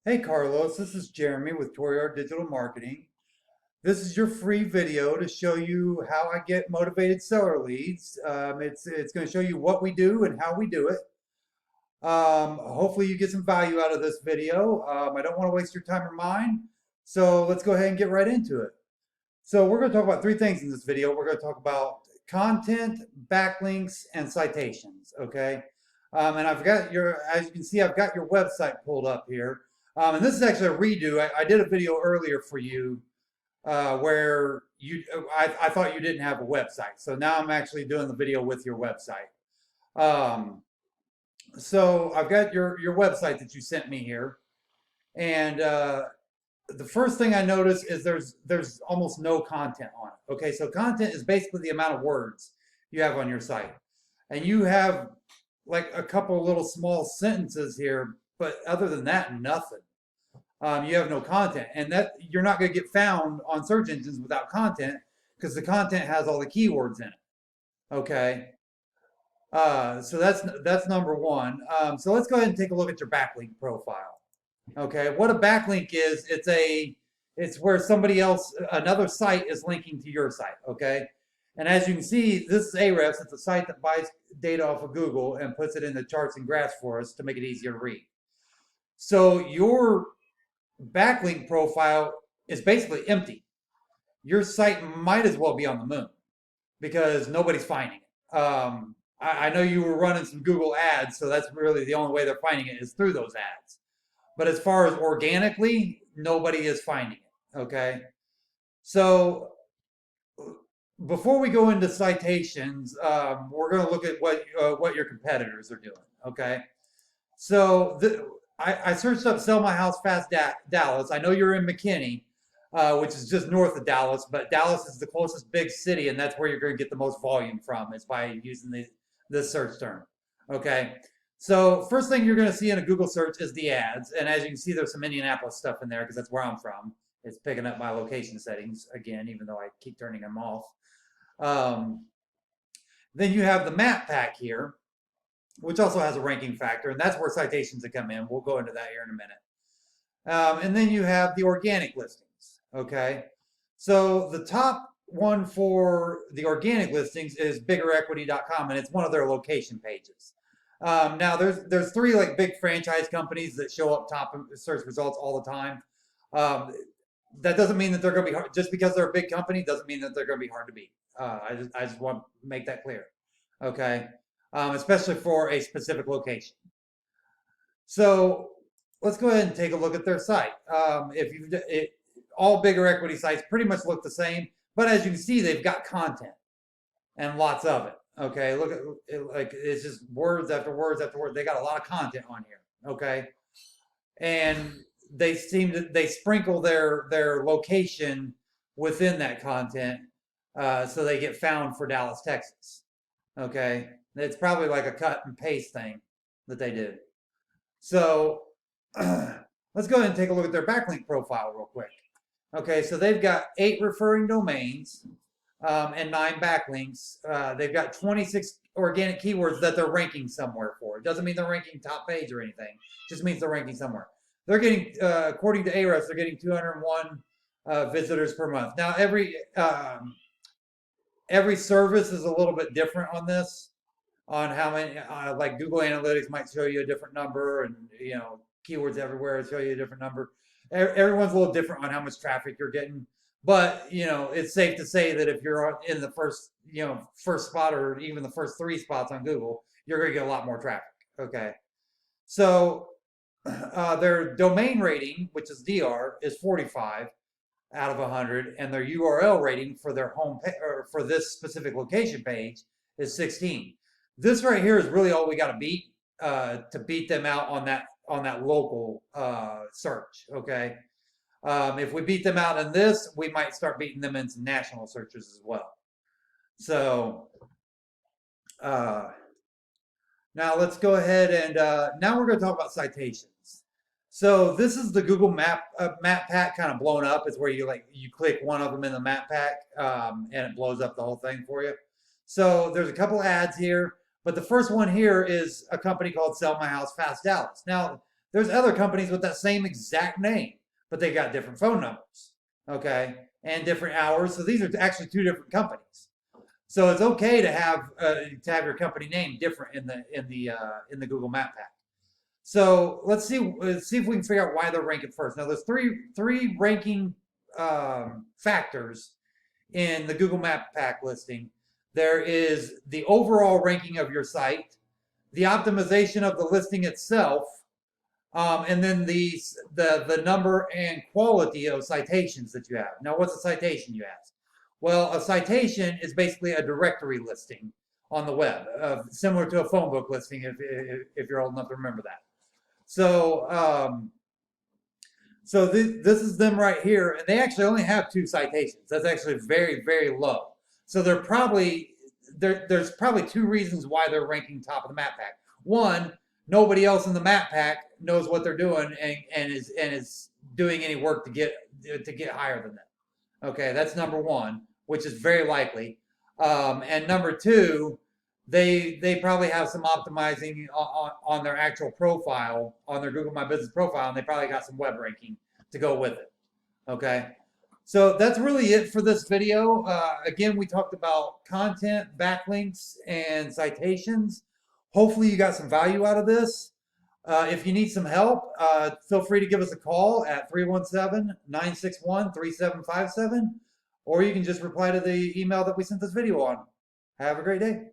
Hey Carlos, this is Jeremy with Toriar Digital Marketing. This is your free video to show you how I get motivated seller leads. It's going to show you what we do and how we do it. Hopefully you get some value out of this video. I don't want to waste your time or mine, so let's go ahead and get right into it. So we're going to talk about three things in this video. We're going to talk about content, backlinks, and citations. Okay, and I've got as you can see, I've got your website pulled up here. And this is actually a redo. I did a video earlier for you where I thought you didn't have a website. So now I'm actually doing the video with your website. Um, so I've got your website that you sent me here, and the first thing I notice is there's almost no content on it. Okay, so content is basically the amount of words you have on your site, and you have like a couple little small sentences here, but other than that, nothing. You have no content, and that you're not going to get found on search engines without content because the content has all the keywords in it. Okay, so that's number one. So let's go ahead and take a look at your backlink profile. Okay, what a backlink is, it's where somebody else, another site is linking to your site. Okay, and as you can see, this is Ahrefs. It's a site that buys data off of Google and puts it into charts and graphs for us to make it easier to read. So your backlink profile is basically empty. Your site might as well be on the moon because nobody's finding it. I know you were running some Google ads, so that's really the only way they're finding it is through those ads. But as far as organically, nobody is finding it. Okay. So before we go into citations, we're going to look at what your competitors are doing. Okay. So I searched up "Sell My House Fast Dallas." I know you're in McKinney, which is just north of Dallas, but Dallas is the closest big city, and that's where you're going to get the most volume from is by using this search term. Okay. So first thing you're going to see in a Google search is the ads, and as you can see, there's some Indianapolis stuff in there because that's where I'm from. It's picking up my location settings again, even though I keep turning them off. Then you have the map pack here, which also has a ranking factor, and that's where citations that come in. We'll go into that here in a minute. And then you have the organic listings. Okay, so the top one for the organic listings is biggerequity.com, and it's one of their location pages. Now there's three like big franchise companies that show up top in search results all the time. That doesn't mean that they're going to be hard. Just because they're a big company doesn't mean that they're going to be hard to beat. I just want to make that clear. Okay, especially for a specific location. So let's go ahead and take a look at their site. All bigger equity sites pretty much look the same, but as you can see, they've got content and lots of it. Okay, look at it, like it's just words after words after words. They got a lot of content on here. Okay, and they sprinkle their location within that content, so they get found for Dallas, Texas. Okay, it's probably like a cut and paste thing that they did. So let's go ahead and take a look at their backlink profile real quick. Okay, so they've got 8 referring domains and 9 backlinks. They've got 26 organic keywords that they're ranking somewhere for. It doesn't mean they're ranking top page or anything. It just means they're ranking somewhere. They're getting, according to Ahrefs, they're getting 201 visitors per month. Now, every service is a little bit different on this, on how many, like Google Analytics might show you a different number, and Keywords Everywhere show you a different number. Everyone's a little different on how much traffic you're getting, but it's safe to say that if you're in the first spot or even the first 3 spots on Google, you're going to get a lot more traffic. Okay, so their domain rating, which is DR, is 45 out of 100, and their URL rating for their home or for this specific location page is 16. This right here is really all we got to beat them out on that local search. Okay, if we beat them out in this, we might start beating them in some national searches as well. So now let's go ahead and now we're going to talk about citations. So this is the Google map pack kind of blown up. It's where you click one of them in the map pack and it blows up the whole thing for you. So there's a couple ads here, but the first one here is a company called Sell My House Fast Dallas. Now There's other companies with that same exact name, but they got different phone numbers, okay, and different hours. So these are actually two different companies. So it's okay to have your company name different in the Google Map Pack. So let's see if we can figure out why they're ranking first. Now there's three ranking factors in the Google Map Pack listing. There is the overall ranking of your site, the optimization of the listing itself, and then the number and quality of citations that you have. Now, what's a citation, you ask? Well, a citation is basically a directory listing on the web, similar to a phone book listing, if you're old enough to remember that. So, this is them right here, and they actually only have 2 citations. That's actually very, very low. So there's probably 2 reasons why they're ranking top of the map pack. One, nobody else in the map pack knows what they're doing and is doing any work to get higher than them. Okay, that's number one, which is very likely. And number 2, they probably have some optimizing on their actual profile, on their Google My Business profile, and they probably got some web ranking to go with it. Okay, so that's really it for this video. Again, we talked about content, backlinks, and citations. Hopefully you got some value out of this. If you need some help, feel free to give us a call at 317-961-3757, or you can just reply to the email that we sent this video on. Have a great day.